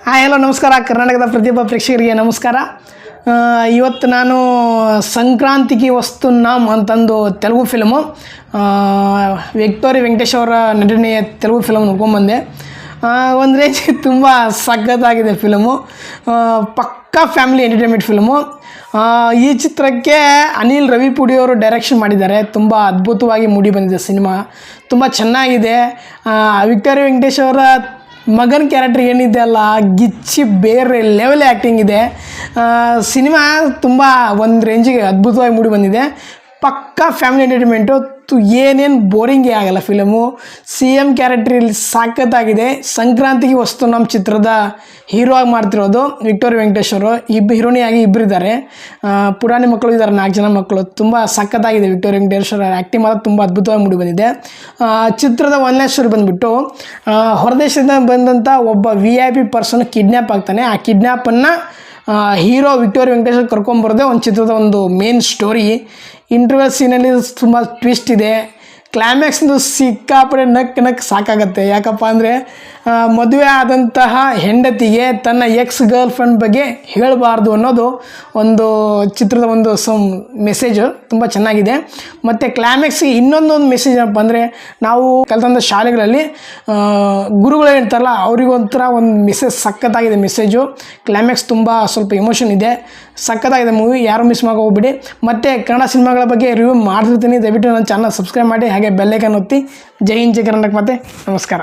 Hi hello ನಮಸ್ಕಾರ. ಕರ್ನಾಟಕದ ಪ್ರತಿಯೊಬ್ಬ ಪ್ರೇಕ್ಷಕರಿಗೆ ನಮಸ್ಕಾರ. ಇವತ್ತು ನಾನು ಸಂಕ್ರಾಂತಿಗೆ ವಸ್ತುನಾಮ್ ಅಂತಂದು ತೆಲುಗು ಫಿಲ್ಮು, ವಿಕ್ಟೋರಿ ವೆಂಕಟೇಶ್ ಅವರ ನಟನೆಯ ತೆಲುಗು ಫಿಲಮ್ ನೋಡ್ಕೊಂಬಂದೆ. ಒಂದು ರೇಂಜ್ ತುಂಬ ಸಖತ್ತಾಗಿದೆ ಫಿಲಮು. ಪಕ್ಕಾ ಫ್ಯಾಮಿಲಿ ಎಂಟರ್ಟೈನ್ಮೆಂಟ್ ಫಿಲ್ಮು. ಈ ಚಿತ್ರಕ್ಕೆ ಅನಿಲ್ ರವಿಪುಡಿಯವರು ಡೈರೆಕ್ಷನ್ ಮಾಡಿದ್ದಾರೆ. ತುಂಬ ಅದ್ಭುತವಾಗಿ ಮೂಡಿ ಬಂದಿದೆ ಸಿನಿಮಾ, ತುಂಬ ಚೆನ್ನಾಗಿದೆ. ವಿಕ್ಟೋರಿ ವೆಂಕಟೇಶ್ ಅವರ ಮಗನ ಕ್ಯಾರೆಕ್ಟರ್ ಏನಿದೆ ಅಲ್ಲ, ಗಿಚ್ಚಿ ಬೇರೆ ಲೆವೆಲ್ ಆ್ಯಕ್ಟಿಂಗ್ ಇದೆ. ಸಿನಿಮಾ ತುಂಬ ಒಂದು ರೇಂಜಿಗೆ ಅದ್ಭುತವಾಗಿ ಮೂಡಿ ಬಂದಿದೆ. ಪಕ್ಕಾ ಫ್ಯಾಮಿಲಿ ಎಂಟರ್ಟೈನ್ಮೆಂಟು, ಏನೇನು ಬೋರಿಂಗೇ ಆಗಲ್ಲ ಫಿಲಮು. CM ಕ್ಯಾರೆಕ್ಟರ್ ಇಲ್ಲಿ ಸಾಕತ್ತಾಗಿದೆ. ಸಂಕ್ರಾಂತಿಗೆ ವಸ್ತು ನಮ್ಮ ಚಿತ್ರದ ಹೀರೋ ಆಗಿ ಮಾಡ್ತಿರೋದು ವಿಕ್ಟೋರಿ ವೆಂಕಟೇಶ್ ಅವರು. ಹೀರೋಣಿಯಾಗಿ ಇಬ್ಬರಿದ್ದಾರೆ, ಪುರಾಣಿ ಮಕ್ಕಳು ಇದ್ದಾರೆ, 4 ಜನ ಮಕ್ಕಳು. ತುಂಬ ಸಖತ್ತಾಗಿದೆ ವಿಕ್ಟೋರಿ ವೆಂಕಟೇಶ್ ಅವರ ಆ್ಯಕ್ಟಿಂಗ್ ಮಾತ್ರ ತುಂಬ ಅದ್ಭುತವಾಗಿ ಮೂಡಿ ಬಂದಿದೆ. ಚಿತ್ರದ ಒಂದನೇ ಸ್ಟೋರಿ ಬಂದುಬಿಟ್ಟು, ಹೊರದೇಶದಿಂದ ಬಂದಂಥ ಒಬ್ಬ VIP ಪರ್ಸನ್ ಕಿಡ್ನ್ಯಾಪ್ ಆಗ್ತಾನೆ. ಆ ಕಿಡ್ನ್ಯಾಪನ್ನು ಹೀರೋ ವಿಕ್ಟೋರಿ ವೆಂಕಟೇಶ್ ಕರ್ಕೊಂಬರೋದೇ ಒಂದು ಚಿತ್ರದ ಒಂದು ಮೇನ್ ಸ್ಟೋರಿ. ಇಂಟರ್ವಲ್ ಸೀನಲ್ಲಿ ತುಂಬ ಟ್ವಿಸ್ಟ್ ಇದೆ. ಕ್ಲೈಮ್ಯಾಕ್ಸ್ದು ಸಿಕ್ಕಾಪಡೆ ನಕ್ ಸಾಕಾಗತ್ತೆ. ಯಾಕಪ್ಪ ಅಂದರೆ, ಮದುವೆ ಆದಂತಹ ಹೆಂಡತಿಗೆ ತನ್ನ ಎಕ್ಸ್ ಗರ್ಲ್ ಫ್ರೆಂಡ್ ಬಗ್ಗೆ ಹೇಳಬಾರ್ದು ಅನ್ನೋದು ಒಂದು ಚಿತ್ರದ ಒಂದು ಮೆಸೇಜು ತುಂಬ ಚೆನ್ನಾಗಿದೆ. ಮತ್ತು ಕ್ಲೈಮ್ಯಾಕ್ಸಿಗೆ ಇನ್ನೊಂದು ಮೆಸೇಜ್ ಏನಪ್ಪ ಅಂದರೆ, ನಾವು ಕಲಿತಂಥ ಶಾಲೆಗಳಲ್ಲಿ ಗುರುಗಳು ಹೇಳ್ತಾರಲ್ಲ, ಅವರಿಗೊಂಥರ ಒಂದು ಮೆಸೇಜ್ ಸಖತ್ತಾಗಿದೆ ಮೆಸೇಜು. ಕ್ಲೈಮ್ಯಾಕ್ಸ್ ತುಂಬ ಸ್ವಲ್ಪ ಎಮೋಷನ್ ಇದೆ. ಸಖತ್ತಾಗಿದೆ ಮೂವಿ, ಯಾರು ಮಿಸ್ ಹೋಗ್ಬಿಡಿ. ಮತ್ತು ಕನ್ನಡ ಸಿನಿಮಾಗಳ ಬಗ್ಗೆ ರಿವ್ಯೂ ಮಾಡ್ತಿರ್ತೀನಿ. ದಯವಿಟ್ಟು ನನ್ನ ಚಾನಲ್ ಸಬ್ಸ್ಕ್ರೈಬ್ ಮಾಡಿ, ಹಾಗೆ ಬೆಲ್ ಐಕಾನ್ ಒತ್ತಿ. ಜೈ ಹಿಂದ್, ಜೈ ಕರ್ನಾಟಕ. ಮತ್ತೆ ನಮಸ್ಕಾರ.